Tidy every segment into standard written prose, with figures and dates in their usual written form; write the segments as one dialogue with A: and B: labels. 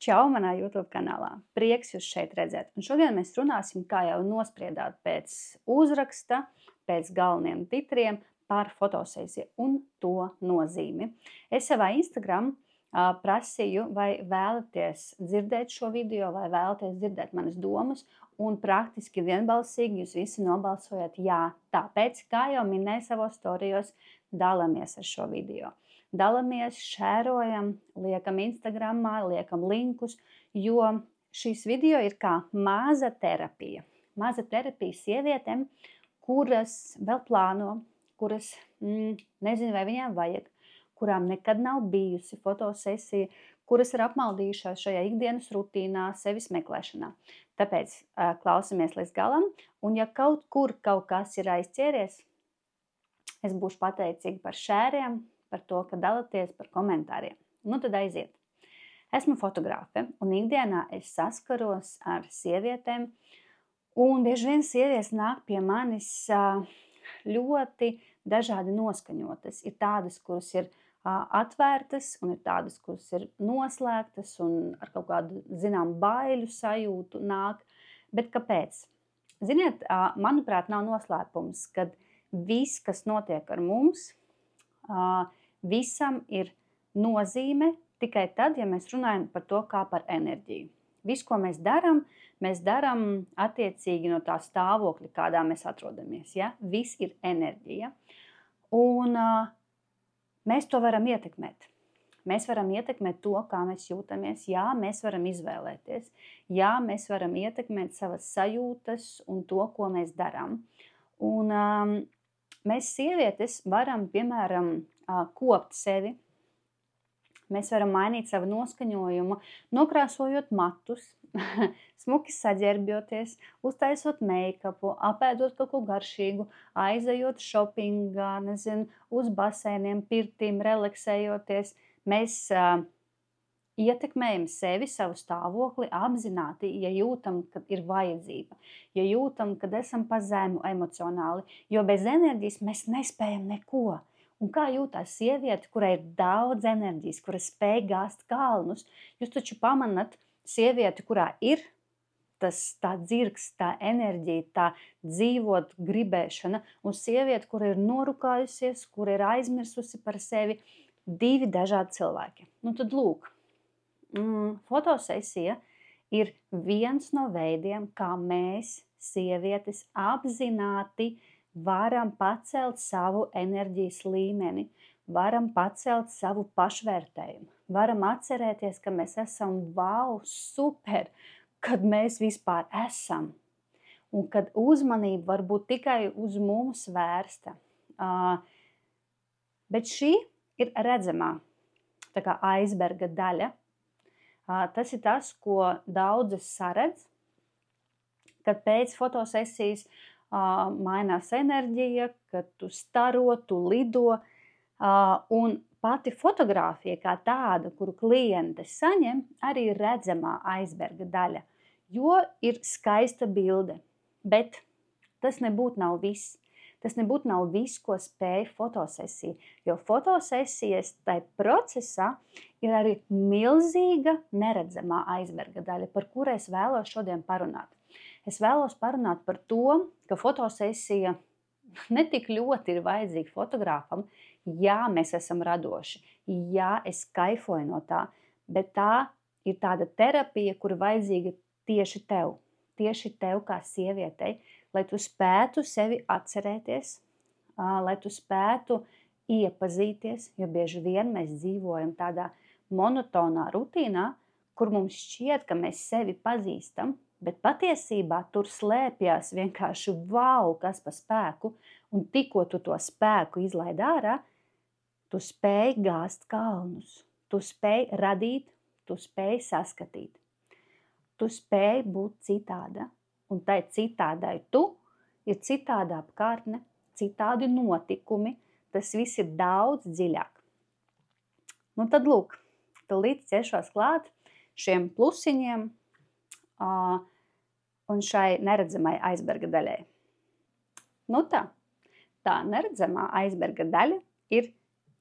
A: Čau manā YouTube kanālā. Prieks jūs šeit redzēt. Un šodien mēs runāsim, kā jau nospriedāt pēc uzraksta, pēc galveniem titriem par fotosesiju un to nozīmi. Es savā Instagram prasīju, vai vēlaties dzirdēt šo video, vai vēlaties dzirdēt manas domas, un praktiski vienbalsīgi jūs visi nobalsojat jā. Tāpēc, kā jau minēju savos storijos, dalamies ar šo video. Dalamies, šērojam, liekam Instagramā, liekam linkus, jo šīs video ir kā maza terapija. Maza terapija sievietēm, kuras vēl plāno, kuras nezinu, vai viņām vajag, kurām nekad nav bijusi fotosesija, kuras ir apmaldījušās šajā ikdienas rutīnā, sevis meklēšanā. Tāpēc klausamies līdz galam, un ja kaut kur kaut kas ir aizķēries, es būšu pateicīga par šēriem, par to, ka dalaties, par komentāriem. Nu tad aiziet. Esmu fotogrāfe, un ikdienā es saskaros ar sievietēm, un bieži vien sievietes nāk pie manis ļoti dažādi noskaņotas. Ir tādas, kuras ir atvērtas, un ir tādas, kuras ir noslēgtas, un ar kaut kādu, zinām, baiļu sajūtu nāk. Bet kāpēc? Ziniet, manuprāt, nav noslēpums, kad viss, kas notiek ar mums, visam ir nozīme tikai tad, ja mēs runājam par to kā par enerģiju. Viss, ko mēs darām attiecīgi no tā stāvokļa, kādā mēs atrodamies. Ja? Viss ir enerģija. Un mēs to varam ietekmēt. Mēs varam ietekmēt to, kā mēs jūtamies. Jā, mēs varam izvēlēties. Jā, mēs varam ietekmēt savas sajūtas un to, ko mēs darām. Un mēs sievietes varam, piemēram, kopt sevi. Mēs varam mainīt savu noskaņojumu, nokrāsojot matus, smuki saģērbjoties, uztaisot make-upu, apēdot kaut ko garšīgu, aizejot šopingā, uz basēniem, pirtīm, relaksējoties. Mēs ietekmējam sevi, savu stāvokli apzināti, ja jūtam, ka ir vajadzība, ja jūtam, ka esam pa zemu emocionāli, jo bez enerģijas mēs nespējam neko. Un kā jūtās sieviete, kurai ir daudz enerģijas, kura spēj gāzt kalnus? Jūs taču pamanat sievieti, kurā ir tā dzirks, tā enerģija, tā dzīvot gribēšana, un sievieti, kura ir norukājusies, kura ir aizmirsusi par sevi, divi dažādi cilvēki. Nu tad lūk, fotosesija ir viens no veidiem, kā mēs, sievietes, apzināti varam pacelt savu enerģijas līmeni, varam pacelt savu pašvērtējumu, varam atcerēties, ka mēs esam wow, super, kad mēs vispār esam, un kad uzmanība var būt tikai uz mums vērsta. Bet šī ir redzamā, tā kā aizberga daļa. Tas ir tas, ko daudzas saredz, kad pēc fotosesijas mainās enerģija, kad tu staro, tu lido, un pati fotogrāfija kā tāda, kuru kliente saņem, arī ir redzamā aizberga daļa, jo ir skaista bilde, bet tas nebūtu nav viss. Tas nebūtu nav viss, ko spēj fotosesija, jo fotosesijas tai procesā ir arī milzīga neredzamā aizberga daļa, par kuru es vēlos šodien parunāt. Es vēlos parunāt par to, ka fotosesija netik ļoti ir vajadzīga fotogrāfam. Jā, mēs esam radoši. Jā, es kaifoju no tā, bet tā ir tāda terapija, kura vajadzīga tieši tev kā sievietei, lai tu spētu sevi atcerēties, lai tu spētu iepazīties, jo bieži vien mēs dzīvojam tādā monotonā rutīnā, kur mums šķiet, ka mēs sevi pazīstam, bet patiesībā tur slēpjas vienkārši wow, kas pa spēku, un tikko tu to spēku izlaid ārā, tu spēj gāzt kalnus, tu spēj radīt, tu spēj saskatīt, tu spēj būt citāda, un tai citādai tu ir citāda apkārtne, citādi notikumi, tas viss ir daudz dziļāk. Nu tad lūk, tūlīt ķeršos klāt šiem plusiņiem, un šai neredzamai aizberga daļai. Nu tā neredzamā aizberga daļa ir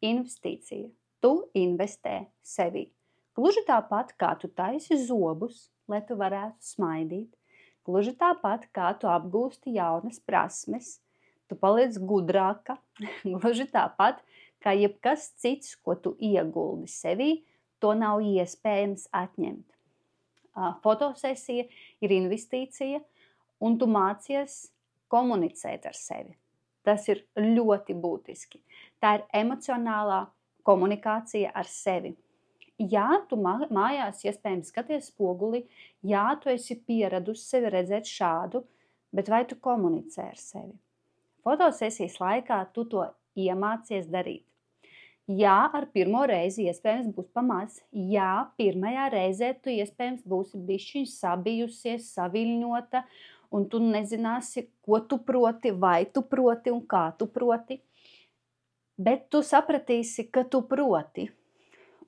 A: investīcija. Tu investē sevī. Gluži tāpat, kā tu taisi zobus, lai tu varētu smaidīt, gluži tāpat, kā tu apgūsti jaunas prasmes, tu paliec gudrāka, gluži tāpat, kā jebkas cits, ko tu ieguldi sevī, to nav iespējams atņemt. Fotosesija ir investīcija, un tu mācies komunicēt ar sevi. Tas ir ļoti būtiski. Tā ir emocionālā komunikācija ar sevi. Jā, tu mājās iespējams skaties spoguli, jā, tu esi pieradusi sevi redzēt šādu, bet vai tu komunicē ar sevi? Fotosesijas laikā tu to iemācies darīt. Jā, ar pirmo reizi iespējams būs pamaz. Jā, pirmajā reizē tu iespējams būsi bišķiņ sabijusies, saviļņota, un tu nezināsi, ko tu proti, vai tu proti un kā tu proti. Bet tu sapratīsi, ka tu proti.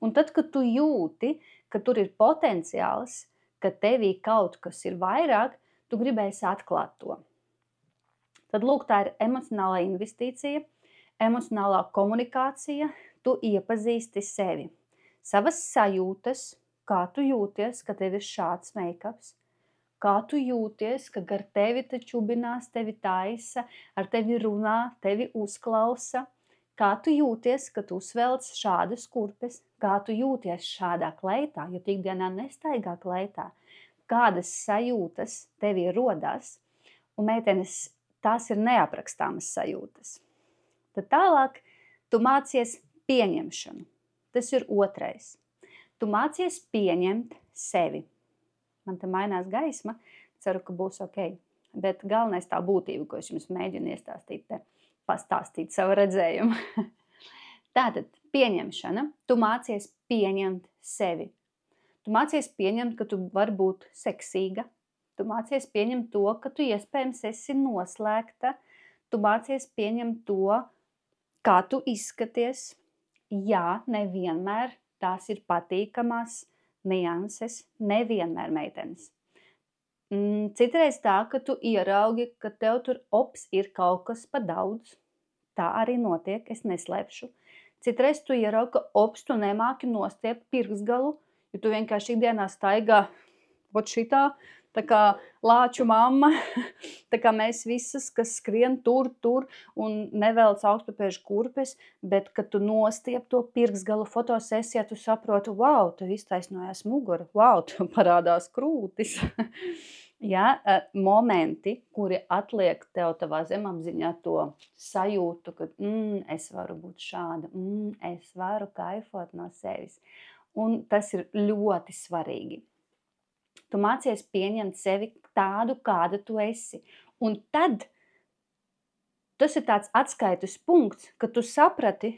A: Un tad, kad tu jūti, ka tur ir potenciāls, ka tevī kaut kas ir vairāk, tu gribēsi atklāt to. Tad lūk, tā ir emocionālā investīcija, emocionālā komunikācija, tu iepazīsti sevi. Savas sajūtas, kā tu jūties, ka tev ir šāds make-ups, kā tu jūties, ka gar tevi te čubinās, tevi taisa, ar tevi runā, tevi uzklausa, kā tu jūties, ka tu uzvelc šādas kurpes, kā tu jūties šādā kleitā, jo tu ikdienā nestaigā kleitā, kādas sajūtas tevi rodās, un meitenes, tās ir neaprakstāmas sajūtas. Tad tālāk tu mācies pieņemšanu. Tas ir otrais. Tu mācies pieņemt sevi. Man te mainās gaisma, ceru, ka būs ok. Bet galvenais tā būtība, ko es jums mēģinu iestāstīt, pastāstīt savu redzējumu. Tātad, pieņemšana. Tu mācies pieņemt sevi. Tu mācies pieņemt, ka tu vari būt seksīga. Tu mācies pieņemt to, ka tu iespējams esi noslēgta. Tu mācies pieņemt to, kā tu izskaties. Jā, nevienmēr tās ir patīkamās nianses, nevienmēr meitenes. Citreiz tā, ka tu ieraugi, ka tev tur ir kaut kas pa daudz. Tā arī notiek, es neslēpšu. Citreiz tu ieraugi, ka tu nemāki nostiept pirksgalu, jo tu vienkārši ikdienā staigā ot šitā, tā kā lāču mamma, tā kā mēs visas, kas skrien tur un nevelc augstpapēžu kurpes, bet, kad tu nostiep to pirksgalu fotosesijā, tu saproti, wow, tev iztaisnojās mugura, wow, tev parādās krūtis. Jā, momenti, kuri atliek tev tavā zemapziņā to sajūtu, ka es varu būt šāda, es varu kaifot no sevis. Un tas ir ļoti svarīgi. Tu mācies pieņemt sevi tādu, kāda tu esi. Un tad tas ir tāds atskaites punkts, ka tu saprati,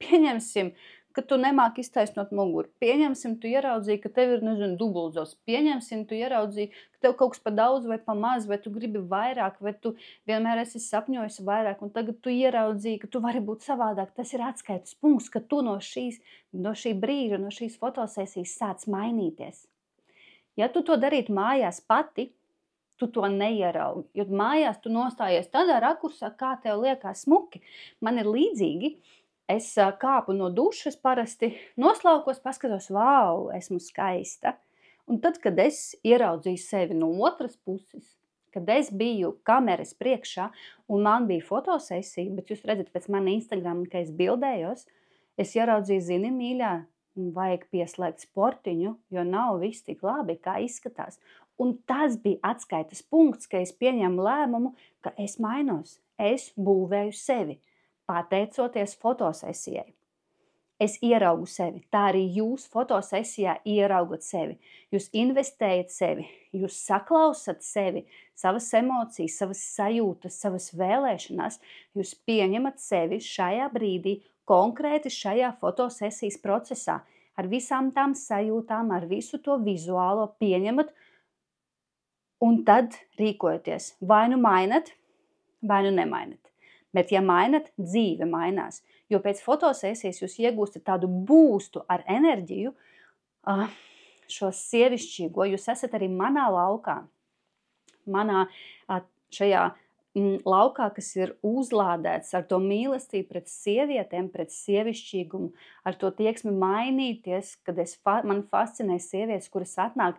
A: pieņemsim, ka tu nemāki iztaisnot muguru. Pieņemsim, tu ieraudzīji, ka tev ir, dubultzos. Pieņemsim, tu ieraudzīji, ka tev kaut kas pa daudz vai pa maz, vai tu gribi vairāk, vai tu vienmēr esi sapņojusi vairāk, un tagad tu ieraudzīji, ka tu vari būt savādāk. Tas ir atskaites punkts, ka tu no šī brīža, no šīs fotosesijas sāc mainīties. Ja tu to darītu mājās pati, tu to neieraugi, jo mājās tu nostājies tādā rakursā, kā tev liekas smuki. Man ir līdzīgi, es kāpu no dušas parasti, noslaukos, paskatos, wow, esmu skaista. Un tad, kad es ieraudzīju sevi no otras puses, kad es biju kameras priekšā un man bija fotosesija, bet jūs redzat pēc mani Instagram, ka es bildējos, es ieraudzīju, zini, mīļā, vajag pieslēgt sportiņu, jo nav viss tik labi, kā izskatās. Un tas bija atskaites punkts, ka es pieņemu lēmumu, ka es mainos. Es būvēju sevi, pateicoties fotosesijai. Es ieraugu sevi. Tā arī jūs fotosesijā ieraugat sevi. Jūs investējat sevi, jūs saklausat sevi, savas emocijas, savas sajūtas, savas vēlēšanās. Jūs pieņemat sevi šajā brīdī, konkrēti šajā fotosesijas procesā, ar visām tām sajūtām, ar visu to vizuālo pieņemat un tad rīkojaties. Vai nu mainat, vai nu nemainat. Bet ja mainat, dzīve mainās, jo pēc fotosesijas jūs iegūstat tādu būstu ar enerģiju, šo sievišķīgo, jūs esat arī manā laukā, manā šajā laukā, kas ir uzlādēts ar to mīlestību pret sievietēm, pret sievišķīgumu, ar to tieksmi mainīties, kad man fascinē sievietes, kuras atnāk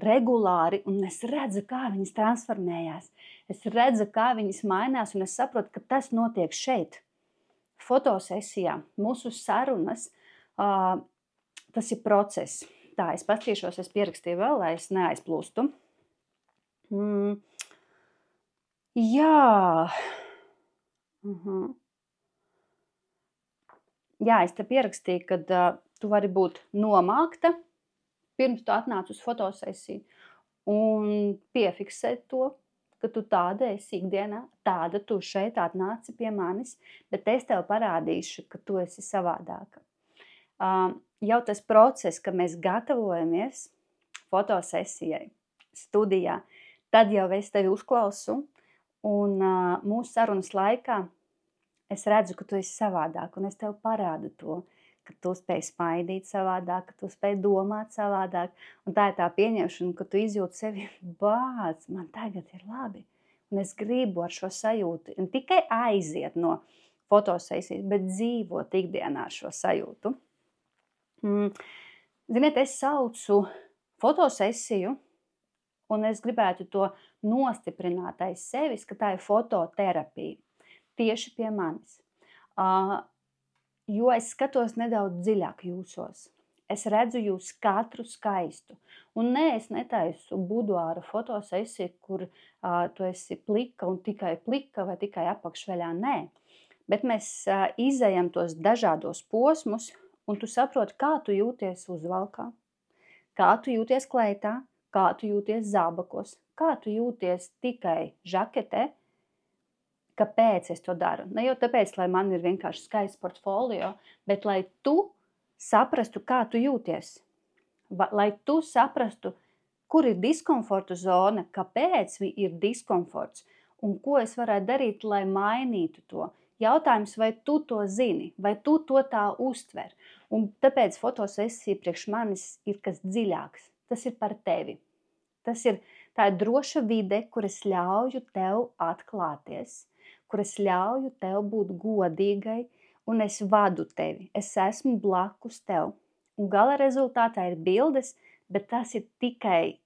A: regulāri, un es redzu, kā viņas transformējās. Es redzu, kā viņas mainās, un es saprotu, ka tas notiek šeit, fotosesijā, mūsu sarunas, tas ir process. Tā, es paskatīšos, es pierakstīju vēl, lai es neaizplūstu. Jā. Jā, es te pierakstīju, ka tu vari būt nomākta, pirms tu atnāc uz fotosesiju, un piefiksēt to, ka tu tāda esi ikdienā, tāda tu šeit atnāci pie manis, bet es tev parādīšu, ka tu esi savādāka. Jau tas process, ka mēs gatavojamies fotosesijai, studijā, tad jau es tevi uzklausu, un mūsu sarunas laikā es redzu, ka tu esi savādāk, un es tev parādu to, ka tu spēj smaidīt savādāk, ka tu spēj domāt savādāk, un tā ir tā pieņemšana, ka tu izjūti sevi, bāc, man tagad ir labi, un es gribu ar šo sajūtu, un tikai aiziet no fotosesijas, bet dzīvot ikdienā šo sajūtu. Ziniet, es saucu fotosesiju, un es gribētu to nostiprināt aiz sevis, ka tā ir fototerapija. Tieši pie manis. Jo es skatos nedaudz dziļāk jūsos. Es redzu jūs katru skaistu. Un es netaisu buduāra fotosesiju, kur tu esi plika un tikai plika vai tikai apakšveļā. Nē. Bet mēs izejam tos dažādos posmus, un tu saproti, kā tu jūties uzvalkā, kā tu jūties kleitā, kā tu jūties zābakos, kā tu jūties tikai žaketē, kāpēc es to daru. Ne jau tāpēc, lai man ir vienkārši skaists portfolio, bet lai tu saprastu, kā tu jūties. Lai tu saprastu, kur ir diskomforta zona, kāpēc ir diskomforts un ko es varētu darīt, lai mainītu to. Jautājums, vai tu to zini, vai tu to tā uztver. Un tāpēc fotosesija priekš manis ir kas dziļāks. Tas ir par tevi. Tā ir droša vide, kur es ļauju tev atklāties, kur es ļauju tev būt godīgai, un es vadu tevi. Es esmu blakus tev. Un gala rezultātā ir bildes, bet tas ir tikai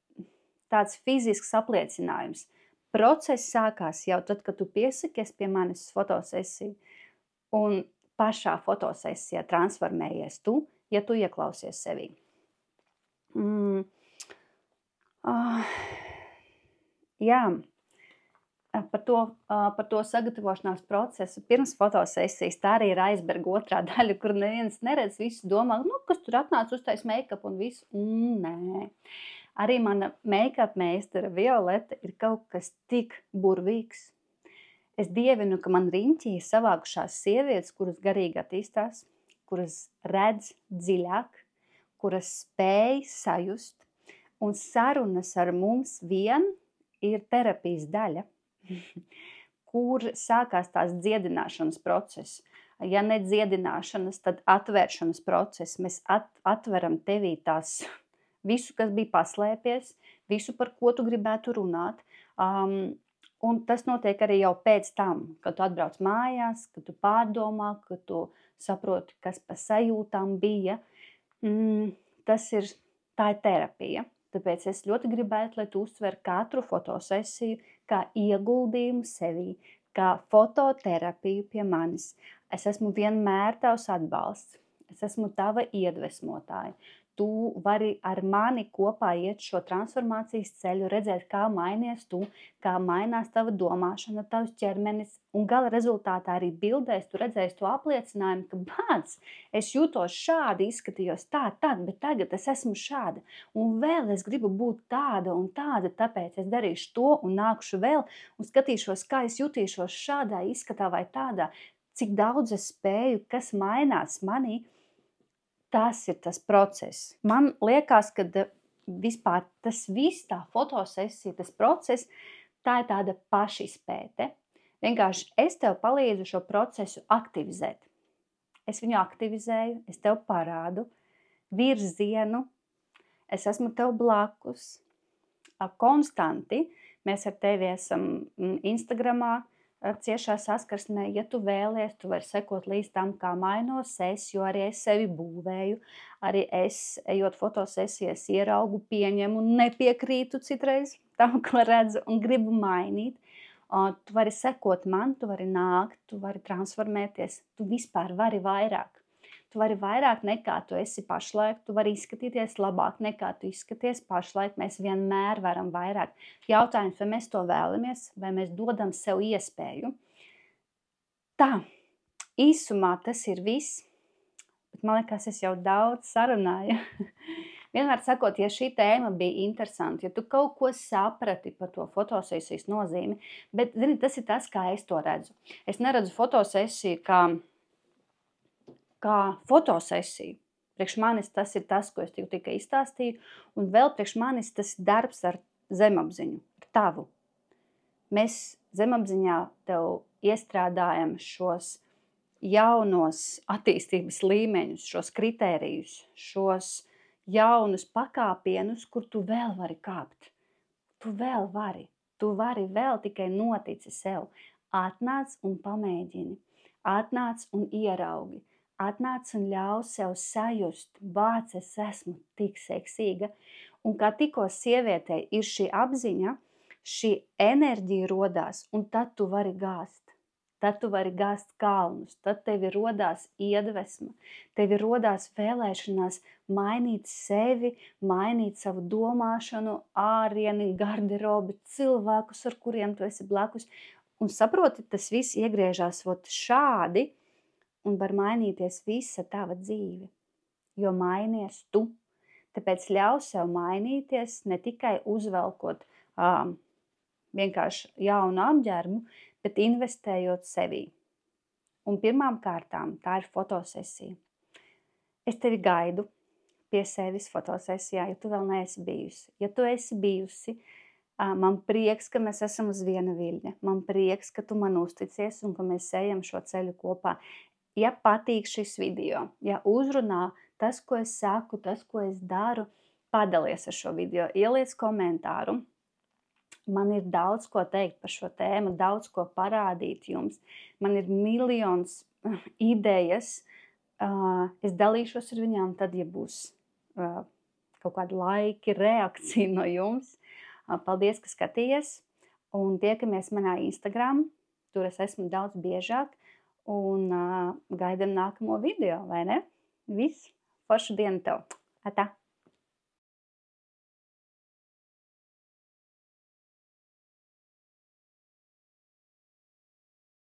A: tāds fizisks apliecinājums. Process sākās jau tad, kad tu piesakies pie manis fotosesiju, un pašā fotosesijā transformējies tu, ja tu ieklausies sevī. Jā, par to sagatavošanās procesu pirms fotosesijas, tā arī ir aizberga otrā daļa, kur neviens neredz, visi domā, kas tur atnāca uztais make-up un visu. Nē. Arī mana make-up meistara Violeta ir kaut kas tik burvīgs. Es dievinu, ka man riņķī ir savākušās sievietes, kuras garīgi attīstās, kuras redz dziļāk, kuras spēj sajust, un sarunas ar mums vien ir terapijas daļa, kur sākās tās dziedināšanas process. Ja ne dziedināšanas, tad atvēršanas process. Mēs atveram tevī tās visu, kas bija paslēpies, visu, par ko tu gribētu runāt. Un tas notiek arī jau pēc tam, kad tu atbrauc mājās, kad tu pārdomā, kad tu saproti, kas pa sajūtām bija. Tā ir terapija. Tāpēc es ļoti gribētu, lai tu uztver katru fotosesiju kā ieguldījumu sevī, kā fototerapiju pie manis. Es esmu vienmēr tavs atbalsts. Es esmu tava iedvesmotāja. Tu vari ar mani kopā iet šo transformācijas ceļu, redzēt, kā mainies tu, kā mainās tava domāšana, tavs ķermenis, un gala rezultātā arī bildēs tu redzēsi to apliecinājumu, ka bāc, es jūtos šādi, izskatījos tad, bet tagad es esmu šāda, un vēl es gribu būt tāda un tāda, tāpēc es darīšu to un nākšu vēl, un skatīšos, kā es jutīšos šādā izskatā vai tādā, cik daudz es spēju, kas mainās manī. Tas ir tas process. Man liekas, ka vispār tas viss, tā fotosesija, tas process, tā ir tāda pašizpēte. Vienkārši es tev palīdzu šo procesu aktivizēt. Es viņu aktivizēju, es tev parādu virzienu, es esmu tev blakus, konstanti, Mēs ar tevi esam Instagramā ciešā saskarsmē. Ja tu vēlies, tu vari sekot līdz tam, kā mainos es, jo arī es sevi būvēju. Arī es, ejot fotosesijas, ieraugu, pieņemu un nepiekrītu citreiz tam, ko redzu un gribu mainīt. Tu vari sekot man, tu vari nākt, tu vari transformēties, tu vispār vari vairāk. Tu vari vairāk nekā tu esi pašlaik, tu vari izskatīties labāk nekā tu izskaties pašlaik. Mēs vienmēr varam vairāk. Jautājums, vai mēs to vēlamies, vai mēs dodam sev iespēju. Tā, īsumā tas ir viss, bet man liekas, es jau daudz sarunāju. Vienmēr sakot, ja šī tēma bija interesanta, ja tu kaut ko saprati par to fotosesijas nozīmi, bet, zini, tas ir tas, kā es to redzu. Es neredzu fotosesiju kā fotosesiju. Priekš manis tas ir tas, ko es tikai izstāstīju, un vēl priekš manis tas darbs ar zemapziņu, ar tavu. Mēs zemapziņā tev iestrādājam šos jaunos attīstības līmeņus, šos kritērijus, šos jaunus pakāpienus, kur tu vēl vari kāpt. Tu vēl vari. Tu vari vēl tikai notici sev. Atnāc un pamēģini. Atnāc un ieraugi. Atnāc un ļauj sev sajust, bāc, es esmu tik seksīga. Un kā tikko sievietei ir šī apziņa, šī enerģija rodās, un tad tu vari gāzt. Tad tu vari gāzt kalnus, tad tevi rodās iedvesma, tevi rodās vēlēšanās mainīt sevi, mainīt savu domāšanu, ārieni, garderobi, cilvēkus, ar kuriem tu esi blakus. Un saproti, tas viss iegriežās šādi, un var mainīties visa tava dzīve, jo mainies tu. Tāpēc ļauj sev mainīties, ne tikai uzvelkot vienkārši jaunu apģērbu, bet investējot sevī. Un pirmām kārtām tā ir fotosesija. Es tevi gaidu pie sevis fotosesijā, ja tu vēl neesi bijusi. Ja tu esi bijusi, man prieks, ka mēs esam uz viena viļņa. Man prieks, ka tu man uzticies un ka mēs ejam šo ceļu kopā. Ja patīk šis video, ja uzrunā tas, ko es saku, tas, ko es daru, padalies ar šo video, ieliec komentāru. Man ir daudz ko teikt par šo tēmu, daudz ko parādīt jums. Man ir miljons idejas. Es dalīšos ar viņām tad, ja būs kaut kādi laiki, reakcija no jums. Paldies, ka skatījies. Un tiekamies manā Instagram. Tur es esmu daudz biežāk. Un gaidam nākamo video, vai ne? Viss, foršu dienu tev. Atā!